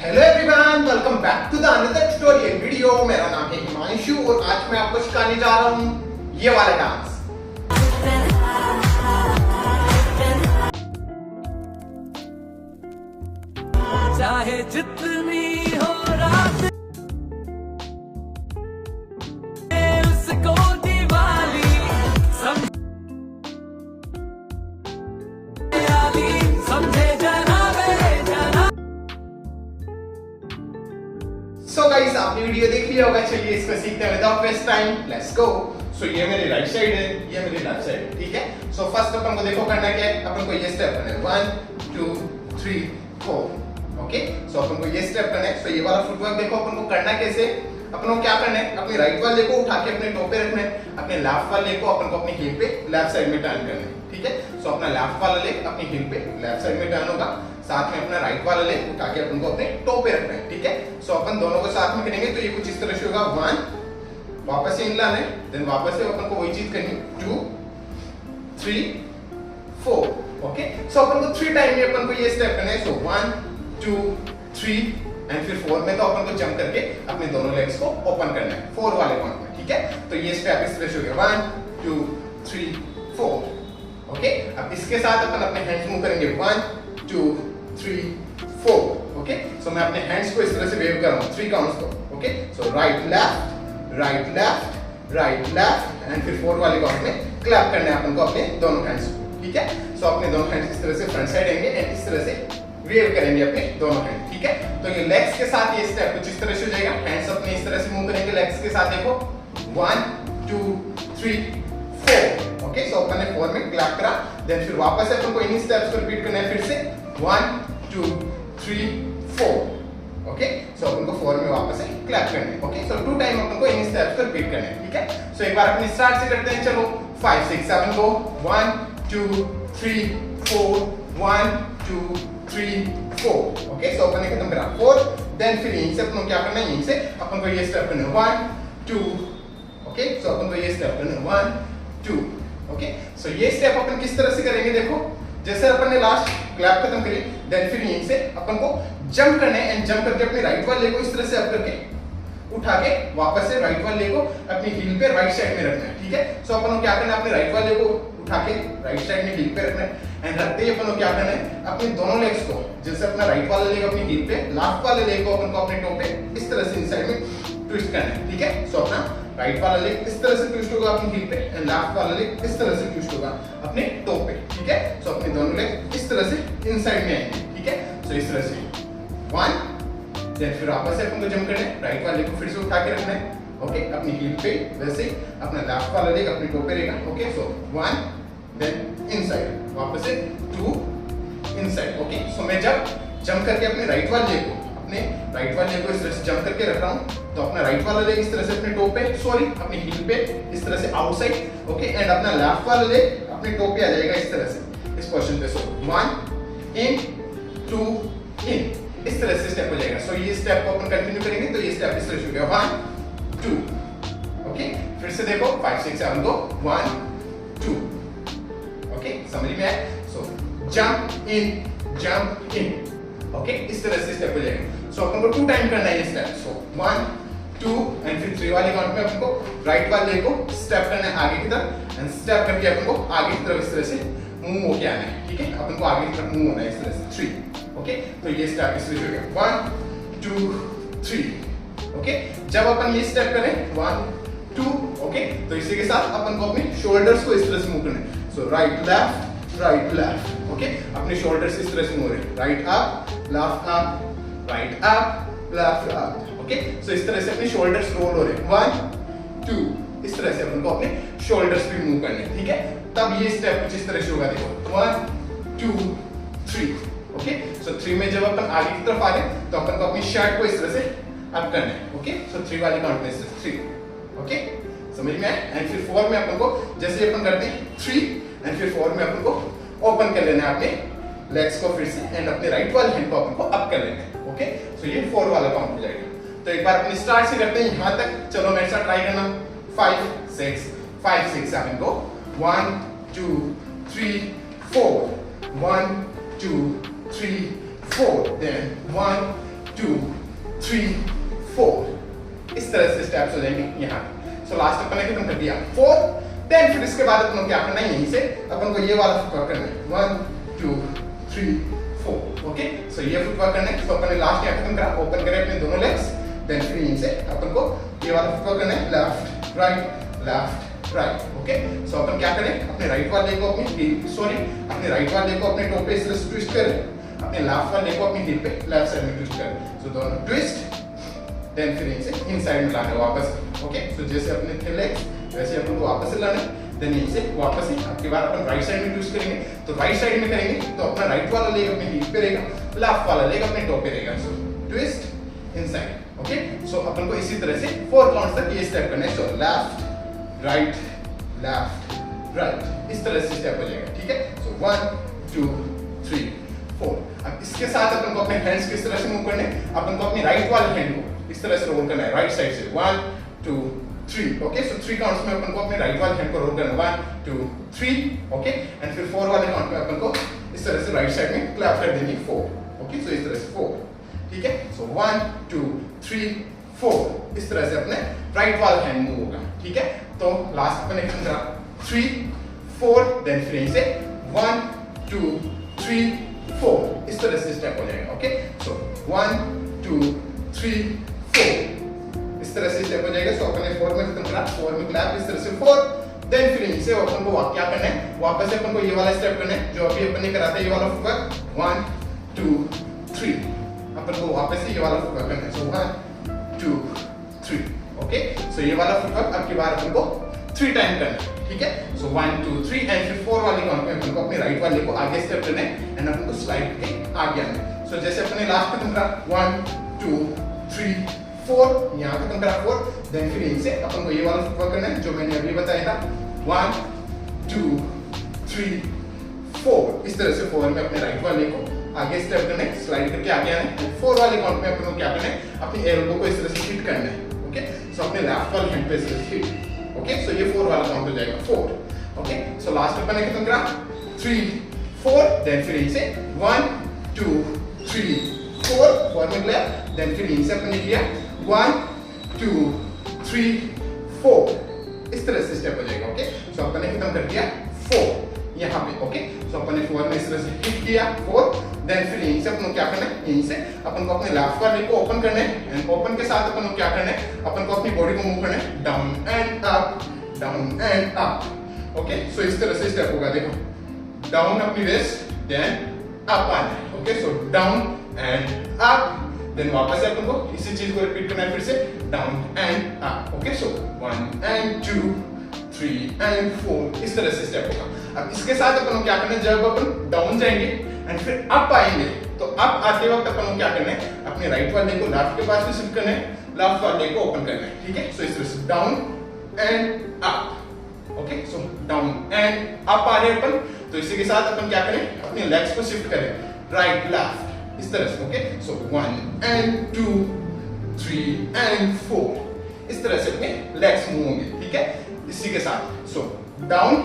Hello everyone, welcome back to the another tutorial video. मेरा नाम है हिमांशु और आज मैं आपको सिखाने जा रहा हूँ ये वाला डांस। चाहे जितनी हो रात उसको दिवाली समझे जना मेरे जना। सो गाइस, आपने वीडियो देख लिया होगा। चलिए इसको सीखते हैं without waste time, let's go. So ये मेरी राइट साइड है, ये मेरी लेफ्ट साइड है, ठीक है। सो फर्स्ट अपन को देखो करना क्या है। अपन को ये स्टेप करना है 1 2 3 4। ओके, सो अपन को ये स्टेप करना है। सो ये वाला फुटवर्क देखो अपन को करना कैसे। अपन को क्या करना है, अपने राइट वाले को उठा के अपने टो पे रखना है, अपने लेफ्ट वाले को अपन को अपनी हील पे लेफ्ट साइड में टर्न करना है, ठीक है। सो अपना लेफ्ट वाला लेग अपनी हील पे लेफ्ट साइड में टर्न होगा, साथ में अपना राइट वाला लेग उठा के अपन को अपने टो पे रखना है, ठीक है। सो अपन दोनों को साथ में करेंगे तो ये कुछ इस तरह से होगा। 1, वापस से इन लाना है, देन वापस से अपन को वही चीज करनी, 2 3 4। ओके, सो अपन को 3 टाइम में अपन को ये स्टेप करना है। सो 1 2 3 एंड फिर 4 में तो अपन को जंप करके अपने दोनों लेग्स को ओपन करना है 4 वाले काउंट में, ठीक है। तो ये स्टेप इस तरह से हो गया 1 2 3 4। ओके, अब इसके साथ अपन अपने हैंड्स मूव करेंगे 1 2 3 4। ओके, सो मैं अपने हैंड्स को इस तरह से वेव कर रहा हूं 3 काउंट्स को। Okay, so right left right left right left and फिर 4 वाले काउंट में क्लैप करना है अपन को अपने दोनों हैंड्स को, ठीक है। सो अपने दोनों हैंड्स इस तरह से फ्रंट साइड आएंगे एंड इस तरह से वेव करेंगे अपने दोनों हैंड, ठीक है। तो ये लेग्स के साथ ये स्टेप कुछ इस तरह से हो जाएगा। हैंड्स अपने इस तरह से मूव करेंगे लेग्स के साथ, देखो 1 2 3 4। ओके, सो अपन ने 4 में क्लैप करा, देन फिर वापस से अपन को इन्हीं स्टेप्स को रिपीट करना है फिर से 1 2 3 4। ओके, सो अपन को 4 में वापस से क्लैप करना है। ओके, सो 2 टाइम अपन को इन्हीं स्टेप्स को रिपीट करना है, ठीक है। सो एक बार अपन स्टार्ट से करते हैं, चलो 5 6 7 गो 1 2 3 4 1 2 3 4। ओके, सो अपन ने खत्म करा 4, देन फिर यहीं से अपन को क्या करना है, यहीं से अपन को ये स्टेप करना है 1 2। ओके, सो अपन को ये स्टेप करना है 1 2। ओके, सो ये स्टेप अपन किस तरह से करेंगे, देखो जैसे अपन ने लास्ट क्लैप खत्म करी, देन फिर यहीं से अपन को जंप करना है एंड जंप करके अपने राइट वाले को इस तरह से अप करके उठा के वापस से राइट वाले को अपनी हील पे राइट साइड में रखना है, ठीक है। सो अपन को क्या करना है, अपने राइट वाले को उठा के राइट साइड में हील पे रखना है एंड रखते ही अपन को क्या करना है, अपने दोनों लेग्स को जैसे अपना राइट वाला लेग अपनी हील पे, लेफ्ट वाले लेग को अपन को अपने टो पे इस तरह से इनसाइड में ट्विस्ट करना है, ठीक है। सो अपना राइट वाला लेग इस तरह से ट्विस्ट होगा अपनी हील पे एंड लेफ्ट वाला लेग इस तरह से ट्विस्ट होगा अपने टो पे, ठीक है। सो अपने दोनों लेग इस तरह से इनसाइड में आएंगे, ठीक है। सो इस तरह से 1, देन फिर वापस से अपन को जंप करना है, राइट वाले को फिर से उठा के रखना है। ओके, अपनी हील पे वैसे ही अपना लेफ्ट वाला लेग अपनी टो पे रहेगा। ओके, सो 1 देन इनसाइड, वापस से 2 इनसाइड। ओके, सो मैं जब जंप करके अपने राइट वाले लेग को इस तरह से जंप करके रख रहा हूं तो अपना राइट वाला लेग इस तरह से अपने टो पे अपनी हील पे इस तरह से आउटसाइड। ओके, एंड अपना लेफ्ट वाला लेग अपने टो पे आ जाएगा इस तरह से इस पोजीशन पे। सो 1 इन 2 इन, इस तरह से स्टेप हो जाएगा। सो ये स्टेप को अपन कंटिन्यू करेंगे तो ये स्टेप इस तरह से हो गया 1 2। ओके, फिर से देखो 5 6 7 गो 1 2। ओके, समझ में आया। सो जंप इन। ओके, इस तरह से स्टेप हो जाएगा। सो अपन को 2 टाइम करना है ये स्टेप। सो 1 2 एंड फिर 3 वाले काउंट में अपन को राइट वाले को स्टेप करना है आगे की तरफ एंड स्टेप करके अपन को आगे की तरफ इस तरह से मूव होके आना है, ठीक है। अपन को आगे की तरफ मूव होना है इस तरह से 3। ओके, तो ये स्टेप इस तरह से हो गया 1 2 3। ओके, जब अपन ये स्टेप करें 1 2, ओके, तो इसी के साथ अपन को अपने शोल्डर्स को इस तरह से मूव करना है। So right left. ओके, अपने शोल्डर्स इस तरह से मूव हो रहे हैं, right up left up right up left up. Okay, so इस तरह से अपने शोल्डर्स रोल हो रहे हैं 1 2, इस तरह से अपन को अपने शोल्डर्स भी मूव करने हैं, ठीक है। तब ये स्टेप कुछ इस तरह से होगा, देखो 1 2 3। ओके, सो 3 में जब अपन आगे की तरफ आ रहे हैं तो अपन को अपनी शर्ट को इस तरह से अप करना है। ओके, सो 3 वाले काउंट में इस तरह से 3। ओके, समझ में आया। एंड फिर 4 में अपन को जैसे अपन करते हैं 3 एंड फिर 4 में अपन को ओपन कर लेना है अपने लेग्स को फिर से एंड अपने राइट वाले हैंड को अपन को अप कर लेना है। ओके, सो ये 4 वाला काउंट हो जाएगा। तो एक बार अपनी स्टार्ट से करते हैं यहां तक, चलो मेरे साथ ट्राई करना 5 6 7 गो 1 2 3 4 1 2 3 4, then 1 2 3 4 इस तरह से स्टेप्स हो जाएंगे यहाँ। सो लास्ट अपन ने खत्म कर दिया 4। देन फिर इसके बाद अपन को क्या करना है, यहीं से अपन को ये वाला फुटवर्क करना है 1 2 3 4। ओके, सो ये फुटवर्क करना है। तो अपन ने लास्ट यहाँ खत्म करा, ओपन करे अपने दोनों लेग्स। देन फिर यहीं से अपन को ये वाला फुटवर्क करना है लेफ्ट राइट। ओके, सो अपन क्या करें, अपने राइट वाले लेग को अपने राइट वाले लेग को अपने टो पे इस ट्विस्ट करें, अपने लेफ्ट वाले लेग को अपनी हिप पे लेफ्ट साइड में ट्विस्ट करें। सो दोनों ट्विस्ट, देन फिर इनसे इन साइड में लाना है वापस। ओके, सो जैसे अपने थे लेग्स वैसे अपन को वापस से लाना है। देन इनसे वापस से आपके बाद अपन राइट साइड में ट्विस्ट करेंगे। तो राइट साइड में करेंगे तो अपना राइट वाला लेग अपने हिप पे रहेगा, लेफ्ट वाला लेग अपने टो पे रहेगा। सो ट्विस्ट इनसाइड। ओके, सो अपन को इसी तरह से 4 काउंट्स तक ये स्टेप करना है। सो लेफ्ट राइट इस तरह से स्टेप हो जाएगा। ठीक है, सो 1 2 3 4। अब इसके साथ अपन को अपने हैंड्स किस तरह से मूव करने हैं, अपन को अपनी राइट वाली हैंड को इस तरह से रोल करना है राइट साइड से 1 2 3। ओके, सो 3 काउंट्स में अपन को अपने राइट वाली हैंड को रोल करना है 1 2 3। ओके, एंड फिर 4 वाले काउंट में अपन को इस तरह से राइट साइड में क्लैप कर देनी 4। ओके, सो इस तरह से 4। ठीक है, सो 1 2 3 4 इस तरह से अपने राइट वाला हैंड मूव होगा। ठीक है, तो लास्ट अपन एक 3 4, देन फिर से 1 2 3 4 इस तरह से स्टेप हो जाएगा। ओके, सो 1 2 3 4 इस तरह से स्टेप हो जाएगा। सो अपन ने 4 में खत्म करा, 4 में क्लैप इस तरह से 4। देन फिर से अपन को क्या करना है, वापस से अपन को ये वाला स्टेप करना है जो अभी अपन ने करा था, ये वाला फुटवर्क 1 2 3। अपन को वापस से ये वाला फुटवर्क करना है। सो 1 2 3। ओके, सो ये वाला फुटवर्क अब की बार अपन को 3 टाइम करना है। ठीक है, सो 1 2 3 एंड फिर 4 वाली काउंट में अपन को अपने राइट वाले को आगे स्टेप करना है एंड अपन को स्लाइड के आगे आना है। सो जैसे अपने लास्ट खत्म करा 1 2 3 4, यहाँ खत्म करा 4। देन फिर इनसे अपन को ये वाला फुटवर्क करना है जो मैंने अभी बताया था 1 2 3 4 इस तरह से 4 में अपने राइट वाले को आगे स्टेप करना है, स्लाइड करके आगे आना है। 4 वाले काउंट में अपन को क्या करना है, अपनी एल्बो को इस तरह से हिट करना है। ओके, सो अपने लेफ्ट वाले हैंड पे इस तरह से हिट। ओके, सो ये 4 वाला काउंट हो जाएगा 4। ओके, सो लास्ट अपन ने खत्म करा 3 4, देन फिर इनसे 1 2 3 4 में क्लियर। देन फिर इनसे अपन ने किया 1 2 3 4 इस तरह से स्टेप हो जाएगा। ओके, सो अपन ने खत्म कर दिया 4 यहाँ पे। ओके, सो अपन ने 4 में इस तरह से हिट किया 4। देन फिर यहीं से अपन को क्या करना है, यहीं से अपन को अपने लेफ्ट वाले को ओपन करना है एंड ओपन के साथ अपन को क्या करना है, अपन को अपनी बॉडी को मूव करना है down and up. Okay, so इस तरह से स्टेप होगा। देखो, डाउन अपनी वेस्ट, देन अप आना है। Okay, so down and up, then वापस से अपन को इसी चीज को रिपीट करना है फिर से down and up. Okay, so 1 and 2 3 and 4 इस तरह से स्टेप होगा। अब इसके साथ अपन को क्या करना है, जब अपन डाउन जाएंगे एंड फिर अप आएंगे तो अप आते वक्त अपन को क्या करना है, अपने राइट वाले को लेफ्ट के पास में शिफ्ट करना है, लेफ्ट वाले को ओपन करना है। ठीक है, सो इस तरह से down and up. Okay, so down and up आ रहे अपन, तो इसी के साथ अपन क्या करें, अपने लेग्स को शिफ्ट करें राइट लेफ्ट इस तरह से। ओके, सो 1 एंड 2 3 एंड 4 इस तरह से अपने लेग्स मूव होंगे। ठीक है, इसी के साथ सो डाउन,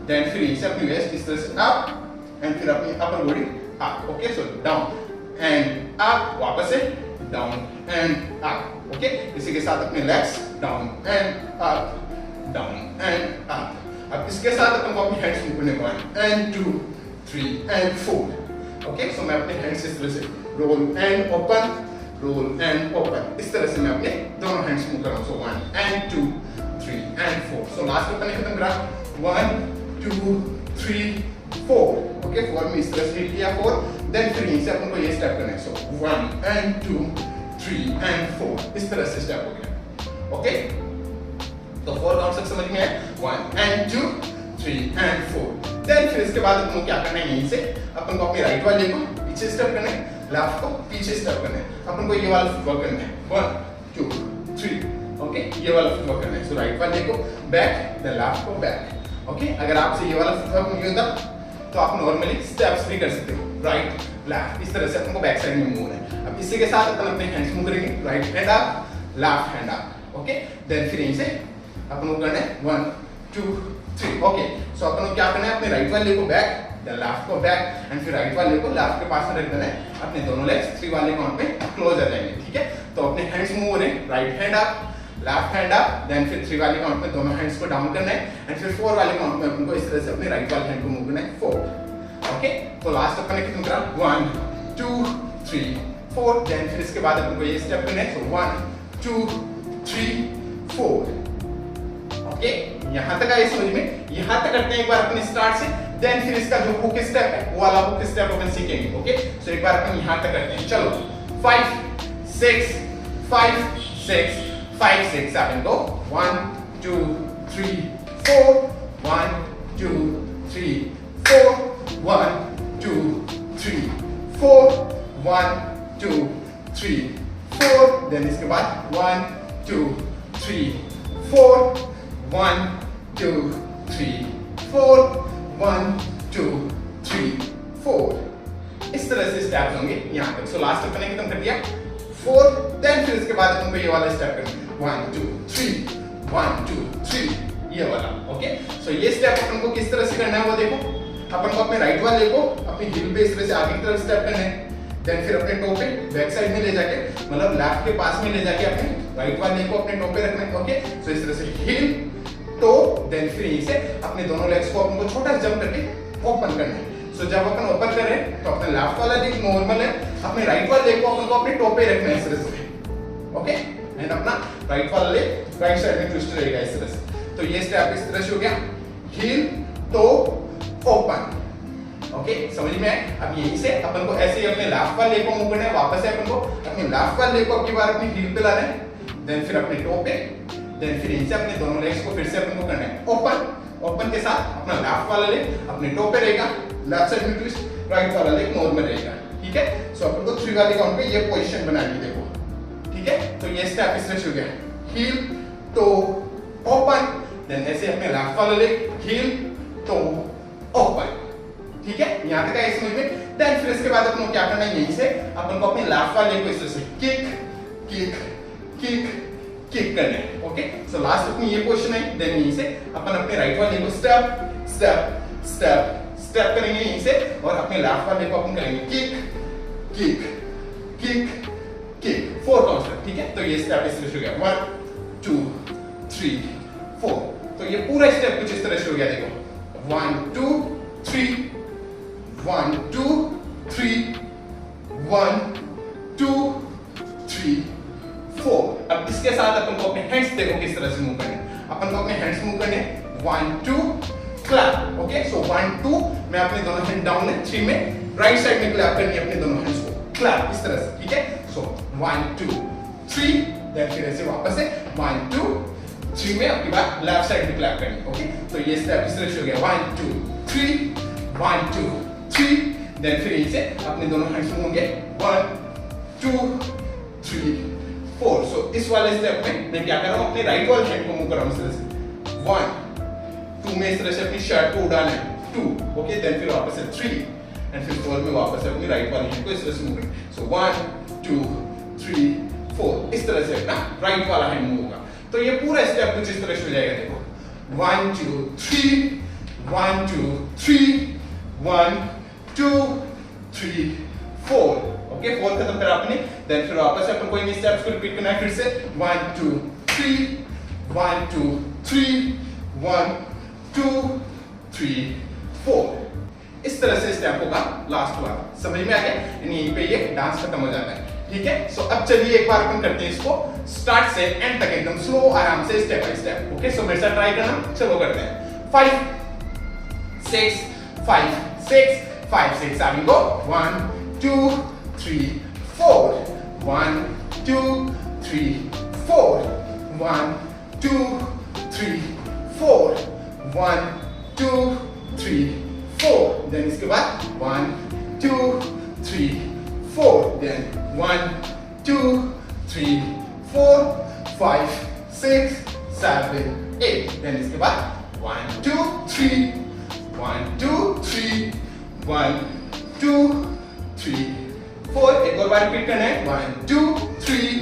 देन फिर इसे अपनी वेस्ट इस तरह से अप एंड फिर अपनी upper body up. Okay, so down and up, वापस से डाउन एंड अप। ओके, इसी के साथ अपने legs down and up down and up. अब इसके साथ अपन को अपनी हैंड्स मूव करने को 1 एंड 2 3 एंड 4। ओके, सो मैं अपने हैंड्स इस तरह से रोल एंड ओपन इस तरह से मैं अपने दोनों हैंड्स मूव कर रहा हूं। सो 1 एंड 2 3 एंड 4। सो लास्ट अपन ने खत्म करा 1 2 3 4। ओके, 4 में इस तरह से हिट किया 4। देन फिर यहीं से अपन को ये स्टेप करना है। सो 1 एंड 2 3 एंड 4 इस तरह से स्टेप हो गया। ओके, तो 4 काउंट तक समझ में आया, 1 एंड 2 3 एंड 4। देन फिर इसके बाद अपन को क्या करना है, यहीं से अपन को अपने राइट वाले को पीछे स्टेप करना है, लेफ्ट को पीछे स्टेप करना है। अपन को ये वाला फुटवर्क करना है 1 2 3। ओके, ये वाला फुटवर्क करना है। सो राइट वाले को बैक, देन लेफ्ट को बैक। ओके, अगर आपसे ये वाला फुटवर्क नहीं होता तो आप नॉर्मली स्टेप्स भी कर सकते हो राइट लेफ्ट इस तरह से अपन को बैक साइड में मूव होना है। अब इसी के साथ अपन अपने हैंड्स मूव करेंगे, right hand up left hand up. Okay, then फिर यहीं से अपन को करना है 1 2 3। ओके, सो अपन को क्या करना है, अपने राइट वाले को बैक देन लेफ्ट को बैक एंड फिर राइट वाले को लेफ्ट के पास में रख देना है। अपने दोनों लेग्स 3 वाले काउंट पे क्लोज आ जाएंगे, ठीक है। तो अपने हैंड्स मूव हो रहे हैं, right hand up, left hand up, then फिर 3 वाले काउंट में दोनों हैंड्स को डाउन करना है एंड फिर 4 वाले काउंट में अपन को इस तरह से अपने राइट वाले हैंड को मूव करना है 4। ओके, तो लास्ट अपन ने कितना करा 1 2 3 4, देन फिर इसके बाद अपन को ये स्टेप करना है। सो 1 2 3 4। ओके, यहां तक आए समझ में? यहां तक करते हैं एक बार अपने स्टार्ट से, देन फिर इसका जो हुक स्टेप है वो वाला हुक स्टेप अपन सीखेंगे। ओके, सो एक बार अपन यहां तक करते हैं। चलो 5 6 5 6 5 6 7 go 1 2 3 4 1 2 3 4 1 2 3 4 1 2 3 4, देन इसके बाद 1 2 3 4 1 2 3 4 1 2 3 4। इस तरह से स्टेप्स होंगे यहां तक। सो लास्ट अपन ने खत्म कर दिया 4, देन फिर इसके बाद अपन को ये वाला स्टेप करना है 1 2 3 1 2 3, ये वाला। ओके, सो ये स्टेप अपन को किस तरह से करना है वो देखो। अपन को अपने राइट वाले को अपनी हिल पे इस तरह से आगे की तरफ स्टेप करना है, देन फिर अपने टो पे बैक साइड में ले जाके मतलब लेफ्ट के पास में ले जाके अपने राइट वाले को अपने टो पे रखना है। ओके, सो इस तरह से हिल टो, देन फिर यहीं से अपने दोनों लेग्स को अपन को छोटा जंप करके ओपन करना है। सो जब अपन ओपन कर रहे हैं तो अपना लेफ्ट वाला लेग नॉर्मल है, अपने राइट वाले लेग को अपन को अपने टो पे रखना है इस तरह से। ओके, एंड अपना राइट वाला लेग राइट साइड में ट्विस्ट रहेगा इस तरह से। तो ये स्टेप इस तरह से हो गया, हील टो ओपन। ओके, समझ में आए? अब यहीं से अपन को ऐसे ही अपने लेफ्ट वाले लेग को मूव करना है, वापस से अपन को अपने लेफ्ट वाले लेग को अब की बार अपनी हील पे लाना है, देन फिर अपने टो पे, देन फिर इनसे अपने दोनों लेग्स को फिर से अपन को करना है ओपन। ओपन के साथ अपना लेफ्ट वाला लेग अपने टो पे रहेगा, लेफ्ट साइड में ट्विस्ट, राइट वाला लेग नॉर्मल रहेगा, ठीक है। सो अपन को 3 वाले काउंट पे ये पोजीशन बनानी है, देखो, ठीक है। तो ये स्टेप इस तरह से हो गया, हील टो ओपन, देन ऐसे अपने लेफ्ट वाला लेग हील टो ओपन, ठीक है। यहां तक आए समझ में? देन फिर इसके बाद अपन को क्या करना है, यहीं से अपन को अपने लेफ्ट वाले लेग को इस तरह से किक किक किक किक करना है। ओके, सो लास्ट अपनी ये पोजीशन है, देन यहीं से अपन अपने राइट वाले को स्टेप स्टेप स्टेप स्टेप करेंगे यहीं से, और अपने लेफ्ट वाले को अपन करेंगे kick kick kick kick 4 counts तक, ठीक है। तो ये स्टेप इस तरह से हो गया 1 2 3 4। तो ये पूरा स्टेप कुछ इस तरह से हो गया, देखो 1 2 3 1 2 3 1 2 3 4। अब इसके साथ अपन को अपने हैंड्स देखो किस तरह से मूव करने, अपन को अपने हैंड्स मूव करने 1 2 क्लैप। ओके, सो 1 2 मैं अपने दोनों हैंड डाउन है, 3 में राइट साइड में क्लैप करनी है अपने दोनों हैंड्स को, क्लैप इस तरह से, ठीक है। सो 1 2 3, देन फिर ऐसे वापस से 1 2 3 में अपनी बात लेफ्ट साइड में क्लैप करनी। ओके, तो ये स्टेप इस तरह से हो गया 1 2 3 1 2 3, देन फिर इसे अपने दोनों हैंड्स मूव होंगे 1 2 3 4। सो इस वाले स्टेप में मैं क्या कर रहा हूं, अपने राइट वाले हैंड को मूव कर रहा हूं इस तरह से 1 2 में इस तरह से अपनी शर्ट को उड़ाना है 2। ओके, देन फिर वापस से 3 एंड फिर 4 में वापस से अपनी राइट वाले हैंड को इस तरह से मूव करना। सो 1 2 3 4, इस तरह से अपना राइट वाला हैंड मूव होगा। तो ये पूरा स्टेप कुछ इस तरह से हो जाएगा, देखो 1 2 3 1 2 3 1 2 3 4। ओके, 4 खत्म करा आपने, देन फिर वापस अपन को इन स्टेप्स को रिपीट करना है फिर से 1 2 3 1 2 3 1 2 3 4। इस तरह से स्टेप होगा लास्ट वाला, समझ में आ गया? यहीं पे ये डांस खत्म हो जाता है, ठीक है। सो अब चलिए एक बार अपन करते हैं इसको स्टार्ट से एंड तक एकदम स्लो आराम से स्टेप बाय स्टेप। ओके, सो मेरे साथ ट्राई करना, चलो करते हैं 5 6 5 6 5 6 7 go 1 2 3 4 1 2 3 4 1 2 3 4 1 2 3 4, देन इसके बाद 1 2 3 4, देन 1 2 3 4 5 6 7 8, देन इसके बाद 1 2 3 1 2 3 1 2 3 4। एक और बार रिपीट करना है 1 2 3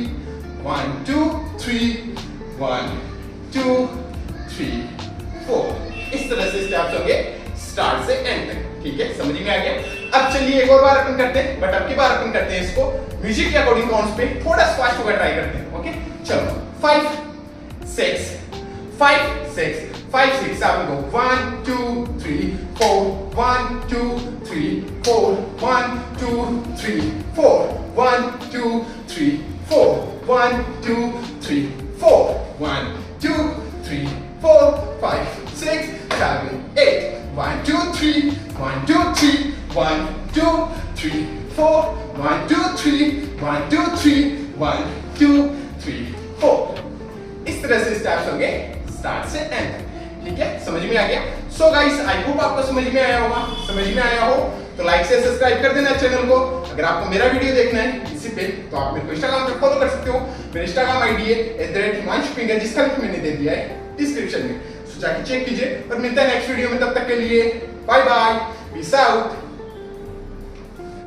1 2 3 1 2 3 4। इस तरह से स्टेप्स होंगे स्टार्ट से एंड तक। ठीक है, समझ में आ गया। अब चलिए एक और बार अपन करते हैं, बट अब की बार अपन करते हैं इसको म्यूजिक के अकॉर्डिंग काउंट्स पे थोड़ा फास्ट होकर ट्राई करते हैं। ओके, चलो 5 6 5 6 5 6 7 go 1 2 3 4 1 2 3 4 1 2 3 4 1 2 3 4 1 2 3 4 1 2 3 4 5 6 7 8 1 2 3 1 2 3 1 2 3 4 1 2 3 1 2 3 1 2 3 4। इस तरह से स्टेप्स होंगे स्टार्ट से एंड तक, ठीक है, समझ में आ गया। सो गाइस आई होप आपको समझ में आया होगा। समझ में आया हो तो लाइक से सब्सक्राइब कर देना चैनल को। अगर आपको मेरा वीडियो देखना है इसी पे तो आप मेरे को इंस्टाग्राम पे फॉलो कर सकते हो। मेरा इंस्टाग्राम आईडी है @himanshu, जिसका लिंक मैंने दे दिया है डिस्क्रिप्शन में, सो जाके चेक कीजिए और मिलता है नेक्स्ट वीडियो में। तब तक के लिए बाय बाय, पीस आउट।